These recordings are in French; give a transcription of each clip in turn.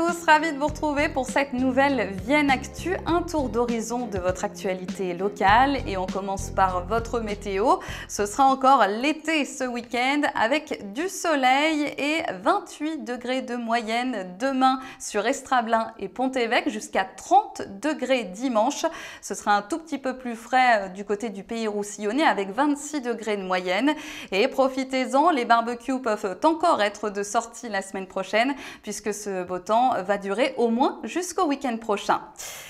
tous, ravie de vous retrouver pour cette nouvelle Vienne Actu, un tour d'horizon de votre actualité locale. Et on commence par votre météo. Ce sera encore l'été ce week-end avec du soleil et 28 degrés de moyenne demain sur Estrablin et Pont-Évêque, jusqu'à 30 degrés dimanche. Ce sera un tout petit peu plus frais du côté du Pays Roussillonnais avec 26 degrés de moyenne. Et profitez-en, les barbecues peuvent encore être de sortie la semaine prochaine puisque ce beau temps va durer au moins jusqu'au week-end prochain.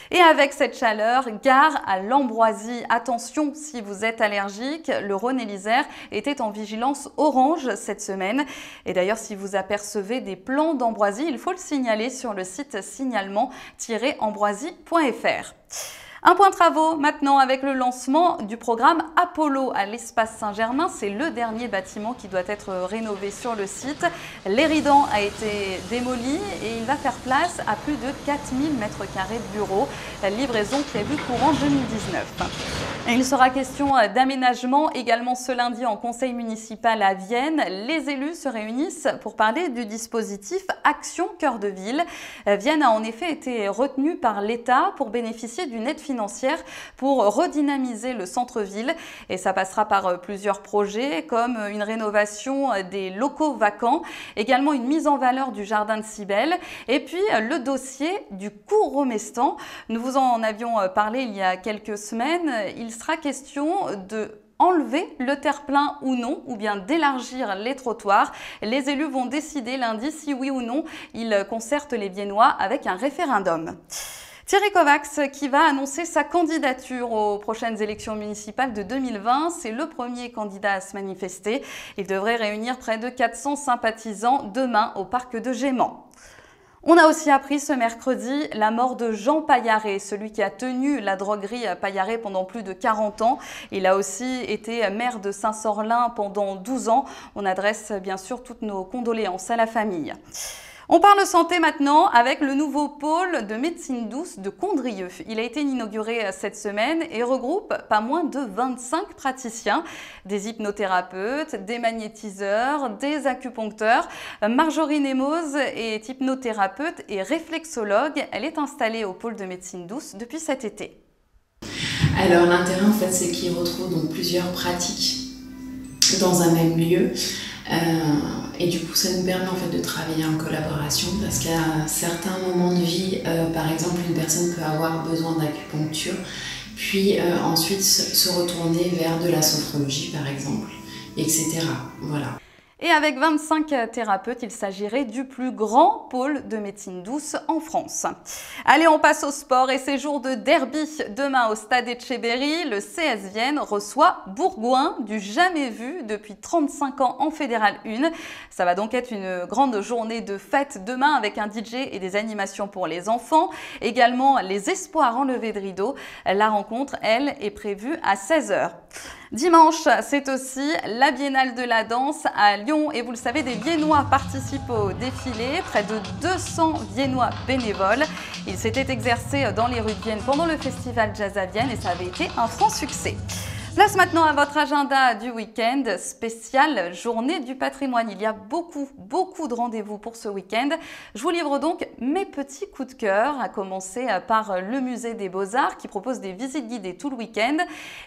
Et avec cette chaleur, gare à l'ambroisie. Attention si vous êtes allergique, le Rhône et l'Isère étaient en vigilance orange cette semaine. Et d'ailleurs, si vous apercevez des plants d'ambroisie, il faut le signaler sur le site signalement-ambroisie.fr. Un point travaux maintenant avec le lancement du programme Apollo à l'espace Saint-Germain. C'est le dernier bâtiment qui doit être rénové sur le site. L'Éridan a été démoli et il va faire place à plus de 4000 m² de bureaux. La livraison prévue courant 2019. Et il sera question d'aménagement également ce lundi en conseil municipal à Vienne. Les élus se réunissent pour parler du dispositif Action Cœur de Ville. Vienne a en effet été retenue par l'État pour bénéficier d'une aide financière pour redynamiser le centre-ville. Et ça passera par plusieurs projets comme une rénovation des locaux vacants, également une mise en valeur du jardin de Cybèle et puis le dossier du cours Romestan. Nous vous en avions parlé il y a quelques semaines. Il sera question de enlever le terre-plein ou non, ou bien d'élargir les trottoirs. Les élus vont décider lundi si oui ou non ils concertent les Viennois avec un référendum. Thierry Kovacs qui va annoncer sa candidature aux prochaines élections municipales de 2020. C'est le premier candidat à se manifester. Il devrait réunir près de 400 sympathisants demain au parc de Gémant. On a aussi appris ce mercredi la mort de Jean Paillaré, celui qui a tenu la droguerie Paillaré pendant plus de 40 ans. Il a aussi été maire de Saint-Sorlin pendant 12 ans. On adresse bien sûr toutes nos condoléances à la famille. On parle santé maintenant avec le nouveau pôle de médecine douce de Condrieu. Il a été inauguré cette semaine et regroupe pas moins de 25 praticiens, des hypnothérapeutes, des magnétiseurs, des acupuncteurs. Marjorie Nemoz est hypnothérapeute et réflexologue. Elle est installée au pôle de médecine douce depuis cet été. Alors l'intérêt en fait c'est qu'ils retrouvent donc plusieurs pratiques dans un même lieu. Et du coup ça nous permet en fait de travailler en collaboration parce qu'à certains moments de vie, par exemple une personne peut avoir besoin d'acupuncture, puis ensuite se retourner vers de la sophrologie par exemple, etc. Voilà. Et avec 25 thérapeutes, il s'agirait du plus grand pôle de médecine douce en France. Allez, on passe au sport et c'est jour de derby. Demain au stade Etcheberry, le CS Vienne reçoit Bourgoin, du jamais vu depuis 35 ans en Fédéral 1. Ça va donc être une grande journée de fête demain avec un DJ et des animations pour les enfants. Également les espoirs en levée de rideau. La rencontre, elle, est prévue à 16 h. Dimanche, c'est aussi la Biennale de la danse à Lyon et vous le savez, des Viennois participent au défilé, près de 200 Viennois bénévoles. Ils s'étaient exercés dans les rues de Vienne pendant le festival Jazz à Vienne et ça avait été un franc succès. Place maintenant à votre agenda du week-end, spécial Journée du patrimoine. Il y a beaucoup de rendez-vous pour ce week-end. Je vous livre donc mes petits coups de cœur, à commencer par le Musée des Beaux-Arts qui propose des visites guidées tout le week-end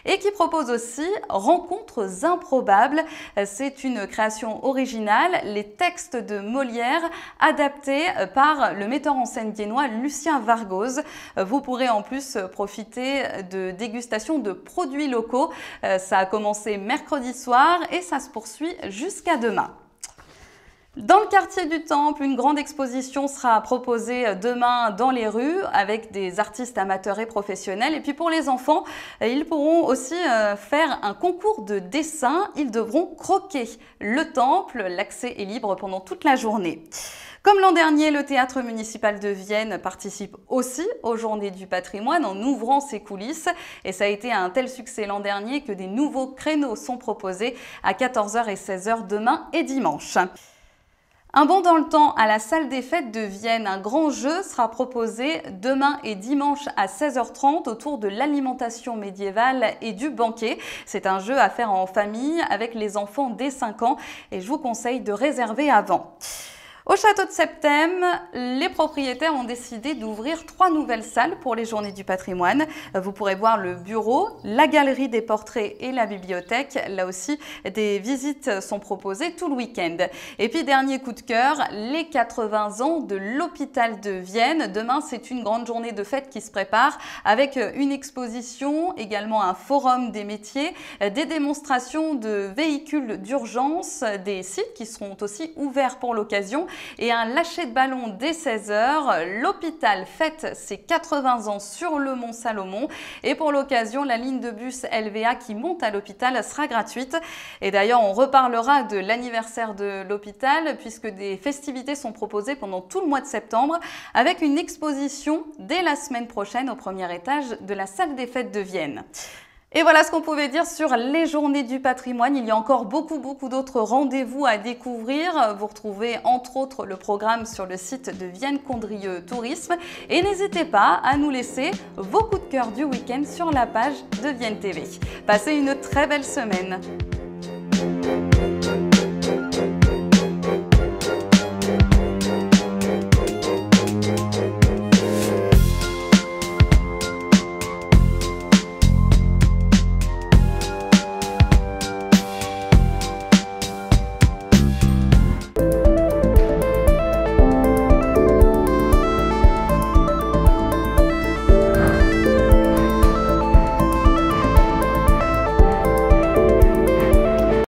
et qui propose aussi Rencontres improbables. C'est une création originale, les textes de Molière adaptés par le metteur en scène viennois Lucien Vargoz. Vous pourrez en plus profiter de dégustations de produits locaux. Ça a commencé mercredi soir et ça se poursuit jusqu'à demain. Dans le quartier du Temple, une grande exposition sera proposée demain dans les rues avec des artistes amateurs et professionnels. Et puis pour les enfants, ils pourront aussi faire un concours de dessin. Ils devront croquer le temple. L'accès est libre pendant toute la journée. Comme l'an dernier, le Théâtre municipal de Vienne participe aussi aux Journées du patrimoine en ouvrant ses coulisses. Et ça a été un tel succès l'an dernier que des nouveaux créneaux sont proposés à 14 h et 16 h demain et dimanche. Un bond dans le temps à la salle des fêtes de Vienne. Un grand jeu sera proposé demain et dimanche à 16 h 30 autour de l'alimentation médiévale et du banquet. C'est un jeu à faire en famille avec les enfants dès 5 ans et je vous conseille de réserver avant. Au château de Septem, les propriétaires ont décidé d'ouvrir 3 nouvelles salles pour les Journées du patrimoine. Vous pourrez voir le bureau, la galerie des portraits et la bibliothèque. Là aussi, des visites sont proposées tout le week-end. Et puis, dernier coup de cœur, les 80 ans de l'hôpital de Vienne. Demain, c'est une grande journée de fête qui se prépare avec une exposition, également un forum des métiers, des démonstrations de véhicules d'urgence, des sites qui seront aussi ouverts pour l'occasion et un lâcher de ballon dès 16 h. L'hôpital fête ses 80 ans sur le Mont Salomon et pour l'occasion, la ligne de bus LVA qui monte à l'hôpital sera gratuite. Et d'ailleurs, on reparlera de l'anniversaire de l'hôpital puisque des festivités sont proposées pendant tout le mois de septembre avec une exposition dès la semaine prochaine au premier étage de la salle des fêtes de Vienne. Et voilà ce qu'on pouvait dire sur les Journées du patrimoine. Il y a encore beaucoup d'autres rendez-vous à découvrir. Vous retrouvez entre autres le programme sur le site de Vienne Condrieu Tourisme. Et n'hésitez pas à nous laisser vos coups de cœur du week-end sur la page de Vienne TV. Passez une très belle semaine.